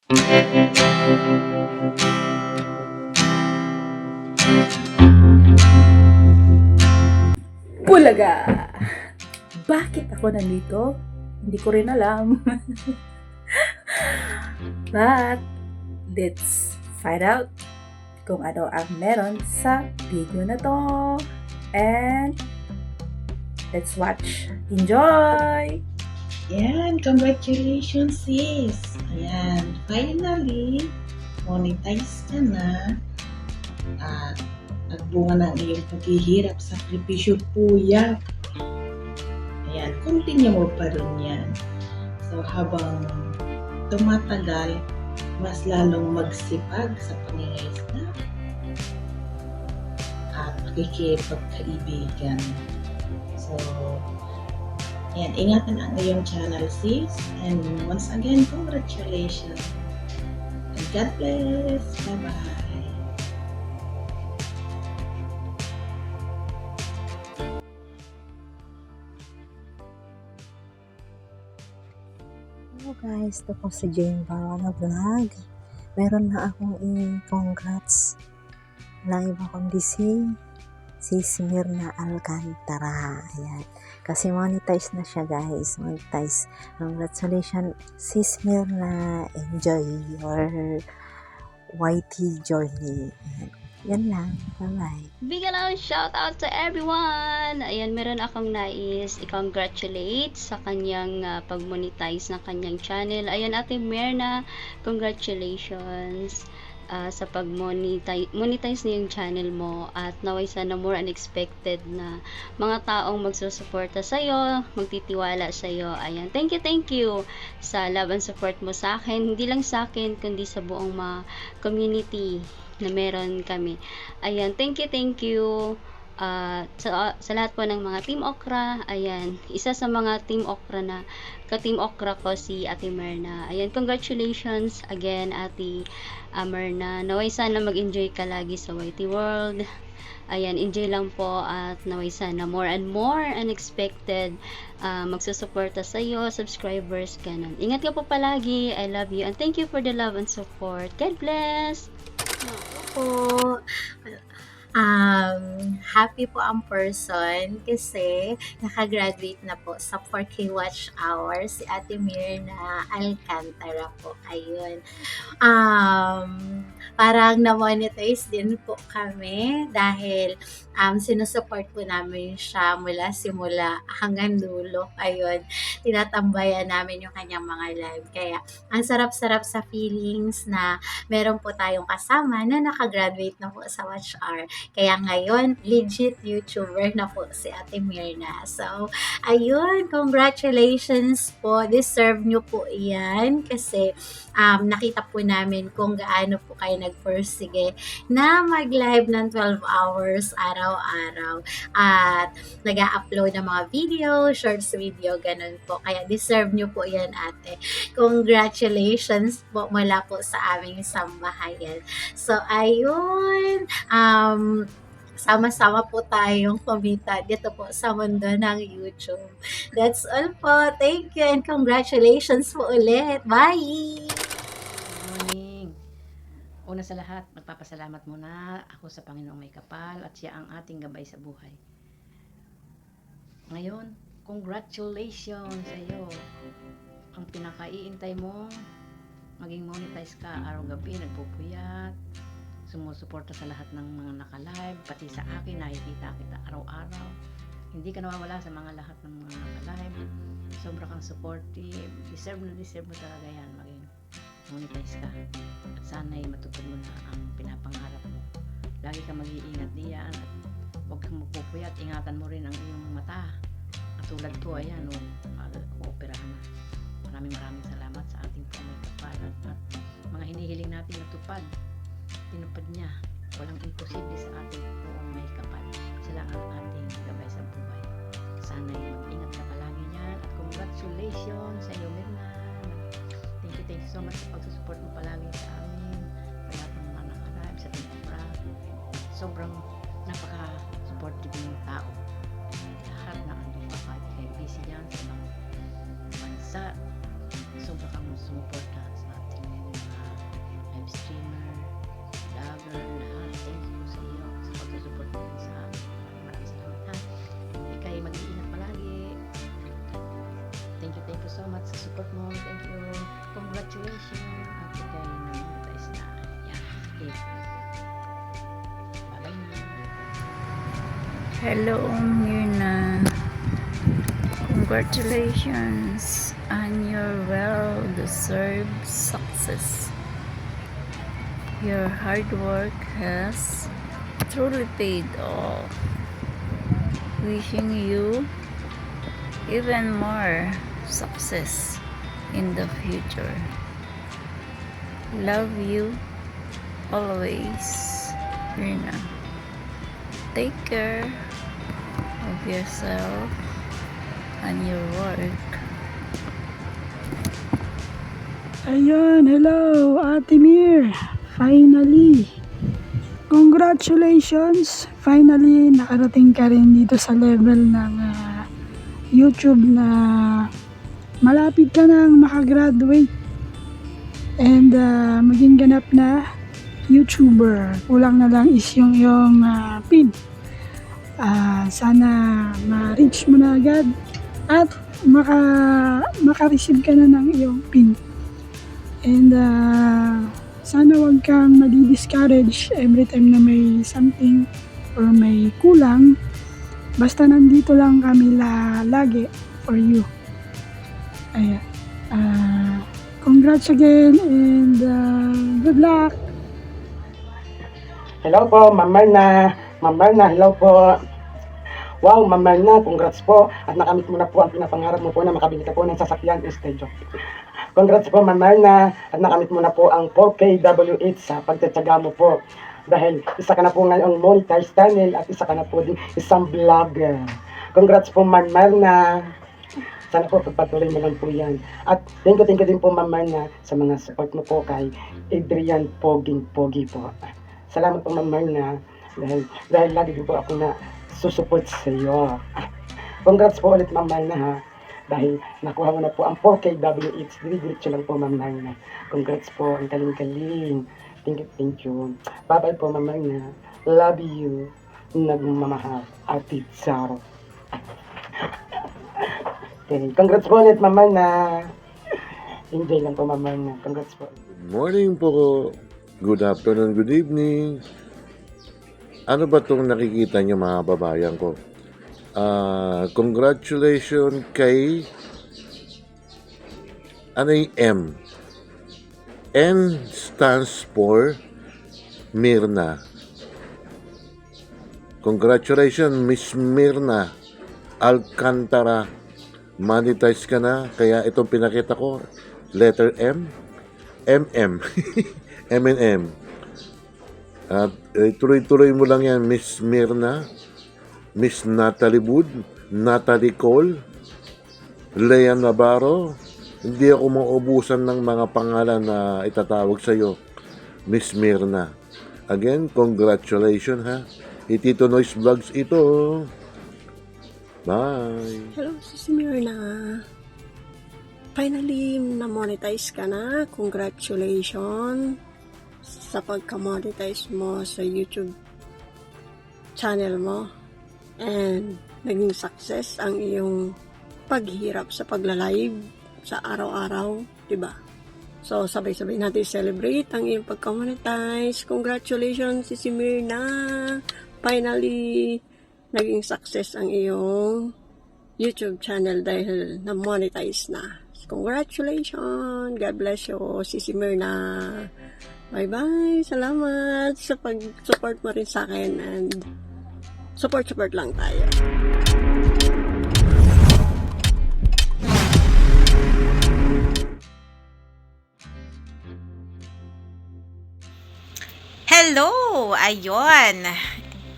Bulaga! Bakit ako nandito? Hindi ko rin alam. But, let's find out kung ano ang meron sa video na to. And, let's watch. Enjoy! Yan, congratulations sis! Ayan, finally, monetize ka na at nagbunga na ang iyong paghihirap, sakripisyo, puyat. Ayan, continue mo pa rin yan. So, habang tumatagal, mas lalong magsipag sa pangingisda at pakikipagkaibigan. So, ayan, ingatan ang iyong channel sis. And once again, congratulations. And God bless. Bye-bye. Hello guys, ito po si Jane Barona Vlog. Meron na akong i-congrats. Walang iba kundi si Smirna Alcantara. Ayan. Kasi monetize na siya guys. Monetize. Congratulations si Smirna. Enjoy your YT journey. Ayan. Yan lang. Bye-bye. Big hello, shout out to everyone! Ayan, meron akong nais i-congratulate sa kanyang pag-monetize ng kanyang channel. Ayan, Ate Mirna, congratulations sa pag-monetize na yung channel mo at naway sana more unexpected na mga taong magsusuporta sa'yo, magtitiwala sa'yo. Ayan, thank you sa love and support mo sa akin. Hindi lang sa akin, kundi sa buong mga community na meron kami. Ayan, thank you sa lahat po ng mga Team Okra. Ayan, isa sa mga Team Okra na ka-Team Okra ko si Ate Mirna. Ayan, congratulations again Ate Mirna. Naway sana mag-enjoy ka lagi sa YT World. Ayan, enjoy lang po at naway sana more and more unexpected magsusuporta sa iyo, subscribers, ganun. Ingat ka po palagi. I love you and thank you for the love and support. God bless! Po. Happy po ang person kasi nakagraduate na po sa 4K watch hours si Ate Mirna Alcantara po. Ayun. Parang na-monetize din po kami dahil sinusupport po namin siya mula simula hanggang dulo. Ayun. Tinatambayan namin yung kanyang mga live. Kaya ang sarap-sarap sa feelings na meron po tayong kasama na nakagraduate na po sa watch hour. Kaya ngayon, legit YouTuber na po si Ate Mirna. So, ayun, congratulations po. Deserve nyo po yan kasi nakita po namin kung gaano po kayo nagpursige na mag-live ng 12 hours araw-araw at nag-upload ng mga video, shorts video, ganun po. Kaya deserve nyo po yan, ate. Congratulations po mula po sa aming sambahayan. So, ayun, sama-sama po tayong kumita dito po sa mundo ng YouTube. That's all po. Thank you and congratulations po ulit. Bye! Morning. Una sa lahat, magpapasalamat muna ako sa Panginoong may kapal at siya ang ating gabay sa buhay. Ngayon, congratulations sa iyo. Ang pinakaiintay mo, maging monetize ka araw-gabi, nagpupuyat, sumusuporta sa lahat ng mga naka-live, pati sa akin, nakikita kita araw-araw. Hindi ka nawawala sa mga lahat ng mga naka-live. Sobra kang supportive. Deserve mo talaga yan, maging monetize ka. At sana'y matupad mo na ang pinapangarap mo. Lagi kang mag-iingat diyan at huwag kang magpupuyat. Ingatan mo rin ang iyong mata. Katulad ko, ayan, mag-ooperahan na. Maraming salamat sa ating may kapal at mga hinihiling natin natupad. Tinupad niya. Walang imposible sa ating buong may kapal. Sila ang ating gabay sa buhay. Sana'y mag-ingat ka palagi niyan at congratulations sa iyo, Mirna. Thank you so much sa pagsusupport mo palagi sa amin. Lahat ng mga nakalive sa Team Okra. Sobrang napaka-supportive ng tao. Lahat na andun pa kahit kayo busy dyan sa ibang bansa. Sobrang kang sumuporta sa ating mga live streamer, vlogger, lahat. Thank you sa iyo sa pagsusupport mo sa amin. Maraming salamat ha. Ikay mag-iingat palagi. Thank you so much sa support mo. Thank you. Congratulations. At ikay na-monetize na. Yeah. Okay. Bye-bye na. Hello, Mirna. Congratulations on your well-deserved success. Your hard work has truly paid off. Wishing you even more success in the future. Love you always, Mirna. Take care of yourself and your work. Ayun, hello, Ate Mir. Finally. Congratulations. Finally, nakarating ka rin dito sa level ng YouTube na malapit ka nang makagraduate and maging ganap na YouTuber. Kulang na lang is yung iyong pin. Sana ma-reach mo na agad at maka-receive ka na ng iyong pin. And sana wag kang madi-discourage every time na may something or may kulang. Basta nandito lang kami lagi for you. Ayan. Congrats again and good luck! Hello po, Ma'am Marna. Ma'am Marna, hello po. Wow, Ma'am Marna, congrats po. At nakamit mo na po ang pinapangarap mo po na makabili ka po ng sasakyan instead of. Congrats po, Ma'am Marna. At nakamit mo na po ang 4K W8 sa pagtatsaga mo po. Dahil isa ka na po ngayon monetized channel at isa ka na po din isang vlogger. Congrats po, Ma'am Marna. Sana po pagpatuloy mo lang po yan. At thank you din po, Ma'am Marna, sa mga support mo po kay Adrian Pogi po. Salamat po, Ma'am Marna. Dahil lagi din po ako na susuport sa iyo. Congrats po ulit, Ma'am Marna, ha. Dahil nakuha mo na po ang 4K W8. Diretso lang po, Ma'am Marna. Congrats po. Ang kaling-kaling. Thank you. Bye-bye po, Ma'am Marna. Love you. Nagmamahal. Ate Zaro. Okay. Congrats po ulit, Ma'am Marna. Enjoy lang po, Ma'am Marna. Congrats po. Good morning po. Good afternoon, good evening. Ano ba itong nakikita niyo, mga babayan ko? Congratulations kay ano yung M? N stands for Mirna. Congratulations, Miss Mirna Alcantara. Monetize ka na. Kaya itong pinakita ko, letter M, MM, M&M. At tuloy-tuloy mo lang yan, Miss Mirna, Miss Natalie Wood, Natalie Cole, Lea Navarro. Hindi ako maubusan ng mga pangalan na itatawag sa iyo, Miss Mirna. Again, congratulations ha. Tito Noise Vlogs ito. Bye. Hello, Sis Mirna. Finally, na-monetize ka na. Congratulations sa pagka-monetize mo sa YouTube channel mo. And naging success ang iyong paghirap sa pagla-live sa araw-araw, diba? So, sabay-sabay natin celebrate ang iyong pagka-monetize. Congratulations, Sis Mirna. Finally, naging success ang iyong YouTube channel dahil na-monetize na. Congratulations! God bless you, Sis Mirna. Bye-bye! Salamat sa pag-support mo rin sa akin and support lang tayo. Hello! Ayun!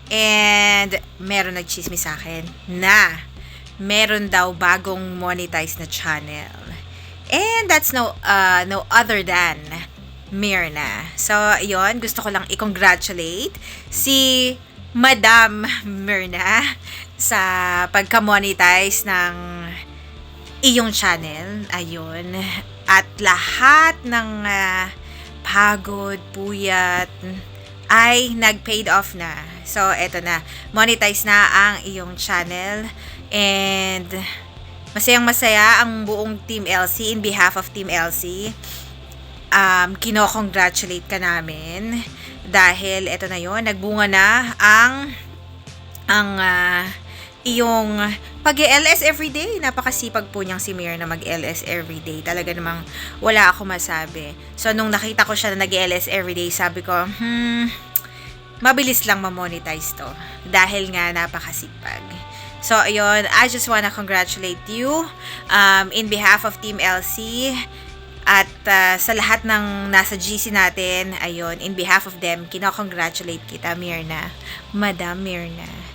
And meron nagchismis sa akin na meron daw bagong monetized na channel. And that's no other than Mirna. So, ayun, gusto ko lang i-congratulate si Madam Mirna sa pagka-monetize ng iyong channel. Ayun. At lahat ng pagod, puyat, ay nag-paid off na. So, eto na. Monetize na ang iyong channel. And masayang-masaya ang buong Team LC. In behalf of Team LC, kino-congratulate ka namin. Dahil eto na yon, nagbunga na ang iyong pag-LS everyday. Napakasipag po niyang si Mir na mag-LS everyday. Talaga namang wala ako masabi. So, nung nakita ko siya na nag-LS everyday, sabi ko, mabilis lang ma-monetize to. Dahil nga napakasipag. So, ayun, I just wanna congratulate you in behalf of Team LC. At sa lahat ng nasa GC natin, ayun, in behalf of them, kino-congratulate kita, Mirna. Madam Mirna.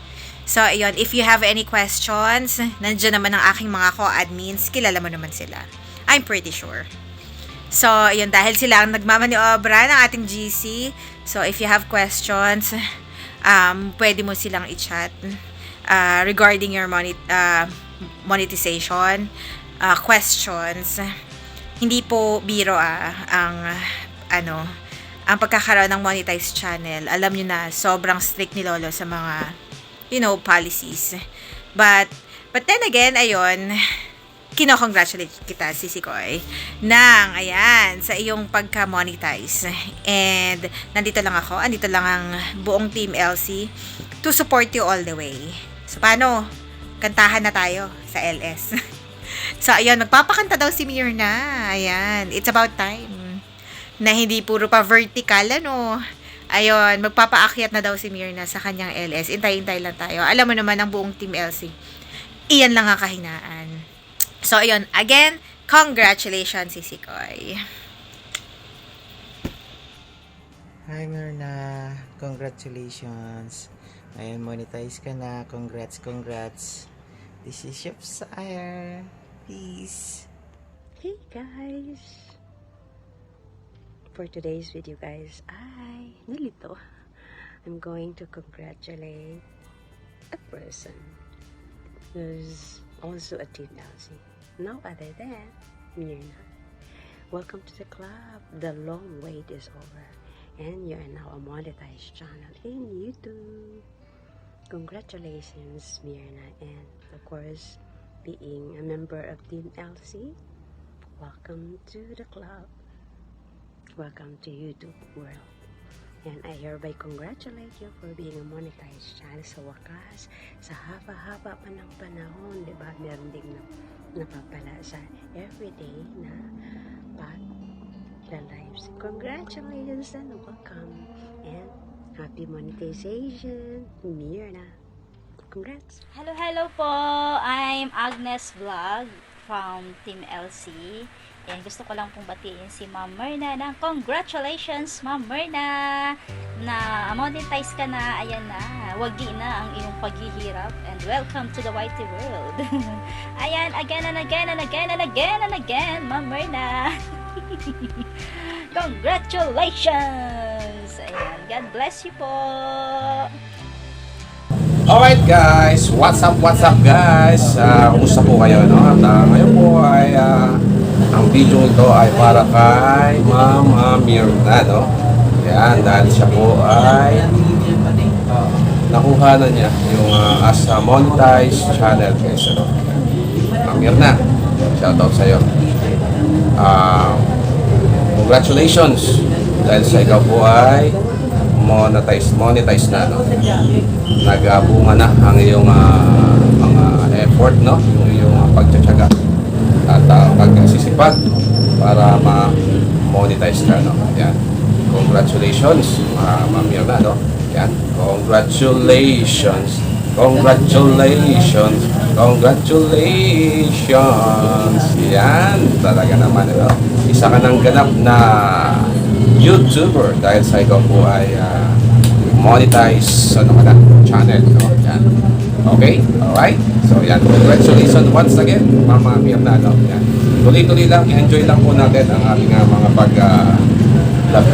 So, ayun, if you have any questions, nandiyan naman ang aking mga co-admins, kilala mo naman sila. I'm pretty sure. So, ayun, dahil sila ang nagmamaniobra ng ating GC, so if you have questions, pwede mo silang i-chat regarding your monetization questions. Hindi po biro ang pagkakaroon ng monetized channel. Alam nyo na, sobrang strict ni Lolo sa mga policies. But then again, ayun, kino-congratulate kita, Sisi Koy, ayan, sa iyong pagka-monetize. And nandito lang ako, andito lang ang buong Team LC to support you all the way. So, paano? Kantahan na tayo sa LS. So, ayun, magpapakanta daw si Mirna. Ayan, it's about time na hindi puro pa vertical, Ayun, magpapaakyat na daw si Mirna sa kanyang LS. Intay-intay lang tayo. Alam mo naman ang buong Team LC. Iyan lang ang kahinaan. So, ayun, again, congratulations, Sisi Koy. Hi, Mirna. Congratulations. Ayan, monetize ka na. Congrats. This is Chef Sire. Peace. Hey guys! For today's video guys, I'm going to congratulate a person who's also a Team LC. No other than Mirna. Welcome to the club. The long wait is over and you are now a monetized channel in YouTube. Congratulations, Mirna, and of course, being a member of Team LC, welcome to the club. Welcome to YouTube world. And I hereby congratulate you for being a monetized channel. Sa wakas, sa haba-haba pa ng panahon, diba? Meron ding napapala sa everyday na pag-lives. Congratulations and welcome. And happy monetization, Mirna. Congrats! Hello po! I'm Agnes Vlog from Team LC. And gusto ko lang pong batiin si Ma'am Mirna ng congratulations, Ma'am Mirna! Na monetize ka na, ayan na, wagi na ang iyong paghihirap. And welcome to the YT world! Ayan, again and again and again and again and again, Ma'am Mirna! Congratulations! Ayan, God bless you po! Alright guys, what's up guys? Kumusta po kayo, no? At ngayon po ay ang video ito ay para kay Mama Mirna, no? Yan, dahil siya po ay nakuha na niya yung as a monetized channel guys, no? Mama Mirna, shoutout sa'yo. Congratulations dahil sa ikaw po ay monetize na, no? Nagbunga na ang iyong mga effort, no? Yung iyong pagtsatsaga at pagsisipag para ma-monetize ka, no? Yan. Congratulations, Ma'am Mirna, no? Yan. Congratulations. Yan. Talaga naman, no? Isa ka ng ganap na YouTuber dahil sa ikaw po ay monetize channel, no? Yan. Okay? Alright? So yan, congratulations once again, Mama Mirna, no? Yan. Tuloy-tuloy lang, enjoy lang po natin ang ating mga pag-vlog.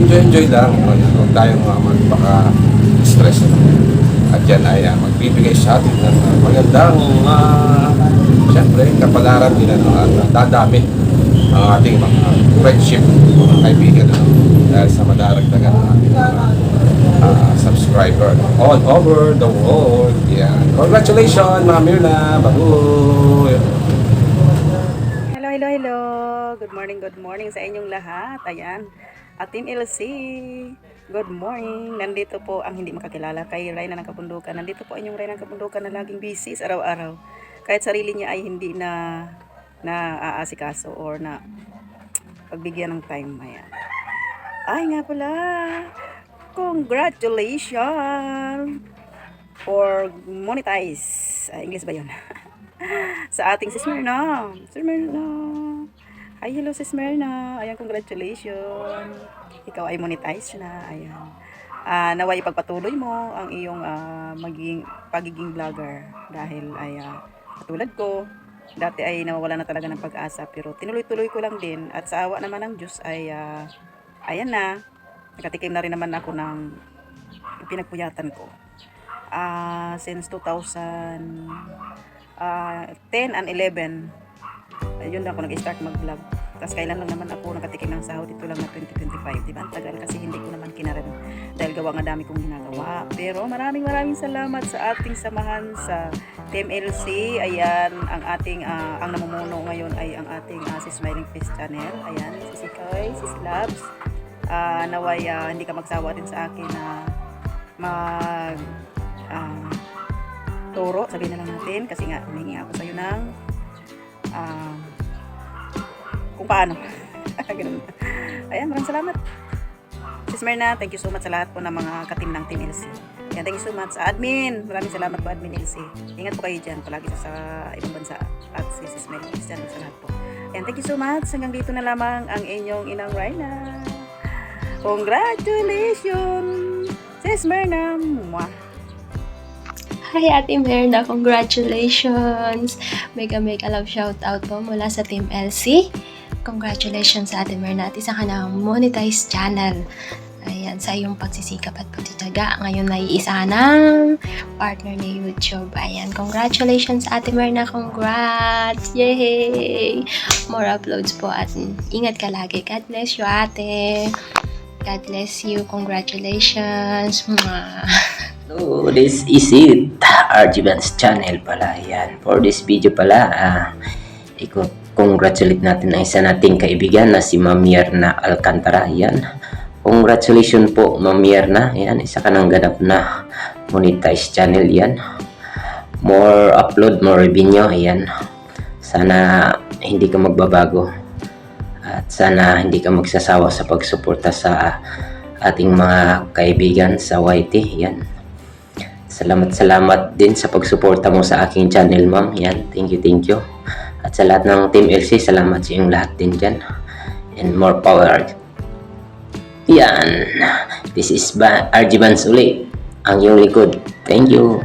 Enjoy lang, no? Huwag tayong magpaka-stress, no? At yan ay magbibigay sa atin ng magandang siyempre, kapalaran nila, no? At dadami ang ating mga friendship, mga kaibigan, no? subscriber all over the world. Yeah. Congratulations, Ma'am Mirna. Babuy! Hello. Good morning sa inyong lahat. Ayan, at Team LC. Good morning. Nandito po ang hindi makakilala kay Reyna ng Kabundukan. Nandito po inyong Reyna ng Kabundukan na laging busy sa araw-araw. Kahit sarili niya ay hindi na aasikaso or na pagbigyan ng time. Ayan. Ay nga pala, congratulations for monetize. English ba yun? Sa ating Sis Myrna. Hi, hello Sis Myrna. Ayan, congratulations. Ikaw ay monetize na. Ayan. Naway ipagpatuloy mo ang iyong pagiging vlogger. Dahil ay katulad ko, dati ay nawawala na talaga ng pag-asa. Pero tinuloy-tuloy ko lang din. At sa awa naman ng Diyos ay ayan na, nakatikim na rin naman ako ng pinagpuyatan ko. Since 2010 and 11, ayun na ako nag-start mag-vlog. Tapos kailan lang naman ako nakatikim ng sahod, ito lang na 2025. Diba? Tagal kasi hindi ko naman kinarin dahil gawa nga dami kong ginagawa. Pero maraming salamat sa ating samahan sa Team LC. Ayan, ang ating, ang namumuno ngayon ay ang ating si Smiling Face Channel. Ayan, si Sikoy, si Slabs. Naway hindi ka magsawa din sa akin na turo, sabihin na lang natin kasi nga humingi ako sa'yo ng kung paano. Ayan, maraming salamat Sis Myrna, thank you so much sa lahat po ng mga katim ng Team LC. Ayan, thank you so much sa admin, maraming salamat po admin LC. Ingat po kayo dyan, palagi sa ibang bansa at si Sis Myrna sa lahat po. Ayan, thank you so much, hanggang dito na lamang ang inyong Inang Reyna. Congratulations, Sis Myrna. Mwah. Hi Ate Myrna, congratulations! Mega love shoutout po mula sa Team LC. Congratulations sa Ate Myrna at isa ka ng monetize channel. Ayan, sa iyong pagsisikap at pagtitiyaga. Ngayon ay isa ng partner ni YouTube. Ayan, congratulations Ate Myrna, congrats! Yay! More uploads po at ingat ka lagi. God bless you Ate! God bless you. Congratulations. So, this is it. Arjibans channel pala. Yan. For this video pala, congratulate natin ang isa nating kaibigan na si Ma'am Mirna Alcantara. Yan. Congratulations po, Ma'am Mirna. Yan. Isa ka ng ganap na monetize channel. Yan. More upload, more revenue. Yan. Sana hindi ka magbabago. At sana hindi ka magsasawa sa pagsuporta sa ating mga kaibigan sa YT. Yan. Salamat din sa pagsuporta mo sa aking channel, ma'am. Yan. Thank you. At sa lahat ng Team LC, salamat sa iyong lahat din dyan. And more power. Yan. This is RG Vans uli. Ang iyong likod. Thank you.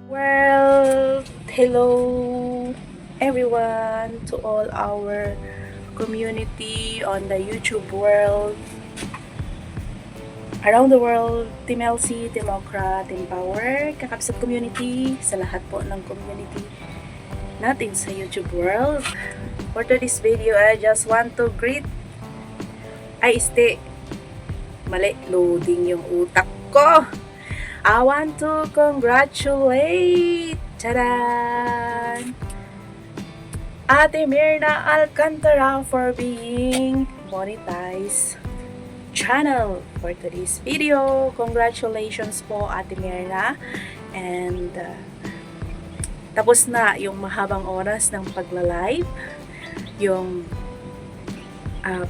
Well, hello everyone, to all our community on the YouTube world, around the world, Team LC, Team Okra, Team Power, Kakabsat community, sa lahat po ng community natin sa YouTube world. For today's video, I just want to greet, mali, loading yung utak ko. I want to congratulate, charan, Ate Mirna Alcantara for being monetized channel for today's video. Congratulations po Ate Mirna. And tapos na yung mahabang oras ng pagla-live, yung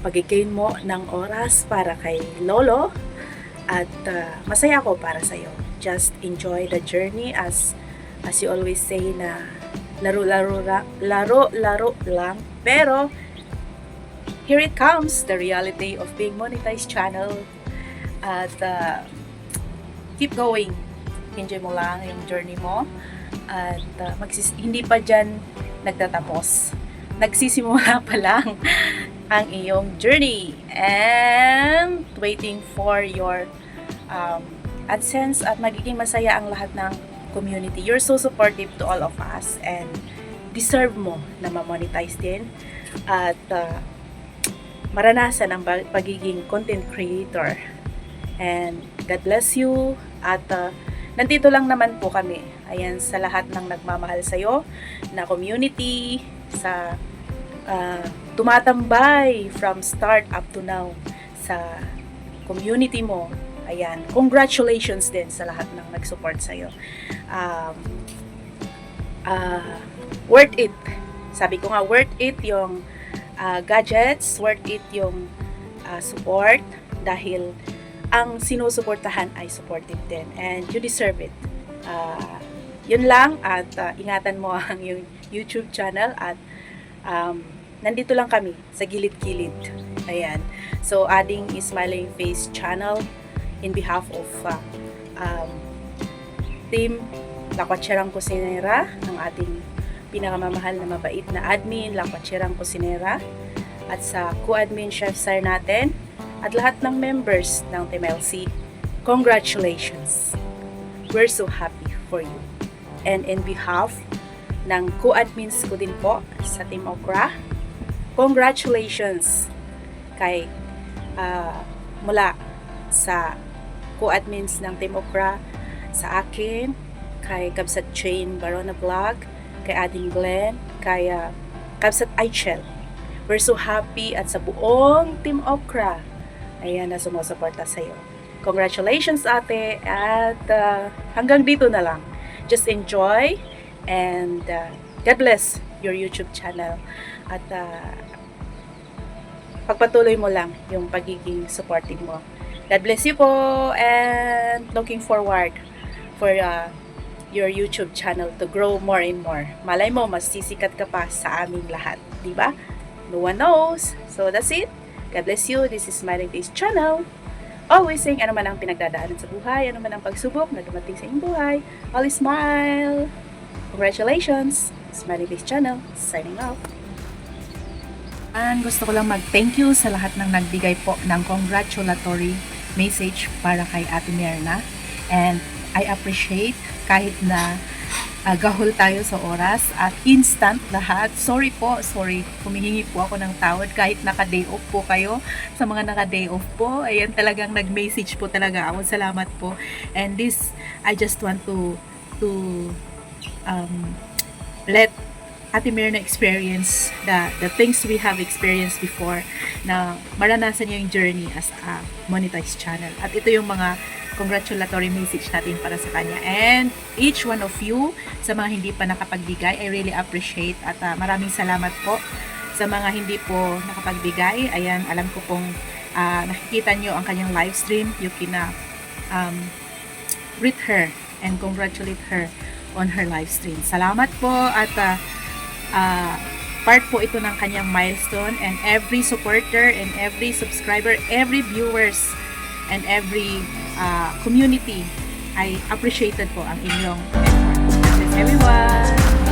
pag-gain mo ng oras para kay Lolo, at masaya ako para sa'yo. Just enjoy the journey as you always say na laro lang, pero here it comes, the reality of being monetized channel. At keep going, enjoy mo lang yung journey mo, at hindi pa dyan nagtatapos, nagsisimula pa lang ang iyong journey, and waiting for your AdSense, at magiging masaya ang lahat ng community. You're so supportive to all of us, and deserve mo na ma-monetize din at maranasan ang pagiging content creator. And God bless you. At nandito lang naman po kami. Ayan, sa lahat ng nagmamahal sa'yo, na community, sa tumatambay from start up to now sa community mo. Ayan, congratulations din sa lahat ng nag-support sa'yo. Worth it. Sabi ko nga, worth it yung gadgets, worth it yung support, dahil ang sinusuportahan ay supportive din, and you deserve it. Yun lang, at ingatan mo ang yung YouTube channel, at nandito lang kami sa gilid-gilid. Ayan. So, adding Smiling Face channel in behalf of Team Lakwatserang Kusinera, ng ating pinakamamahal na mabait na admin, Lakwatserang Kusinera, at sa co-admin chef sir natin, at lahat ng members ng Team LC. Congratulations! We're so happy for you. And in behalf ng co-admins ko din po sa Team Okra, congratulations kay mula sa co-admins ng Team Okra, sa akin, kay Kabsat Jane Barona Vlog, kay Ading Glenn, kay Kabsat Aichel. We're so happy, at sa buong Team Okra, ayan, na sumusuporta sa iyo. Congratulations ate, at hanggang dito na lang. Just enjoy, and God bless your YouTube channel, at pagpatuloy mo lang yung pagiging supportive mo. God bless you po, and looking forward for your YouTube channel to grow more and more. Malay mo, mas sisikat ka pa sa aming lahat, di ba? No one knows. So that's it. God bless you. This is Smiling Face channel. Always saying, ano man ang pinagdadaanan sa buhay, ano man ang pagsubok na dumating sa inyong buhay, always smile. Congratulations. Smiling Face channel, signing off. And gusto ko lang mag-thank you sa lahat ng nagbigay po ng congratulatory message para kay Ate Myrna. And I appreciate kahit na gahol tayo sa oras at instant lahat. Sorry, humihingi po ako ng tawad kahit naka-day off po kayo. Sa mga naka-day off po, ayan, talagang nag-message po talaga ako. Salamat po. And this, I just want to let Ate Myrna experience the things we have experienced before, na maranasan niyo yung journey as a monetized channel. At ito yung mga congratulatory message natin para sa kanya. And each one of you, sa mga hindi pa nakapagbigay, I really appreciate, at maraming salamat po sa mga hindi po nakapagbigay. Ayan, alam ko pong nakikita nyo ang kanyang live stream. You can greet her and congratulate her on her live stream. Salamat po, at part po ito ng kanyang milestone, and every supporter and every subscriber, every viewers and every community, I appreciated po ang inyong effort. God bless everyone!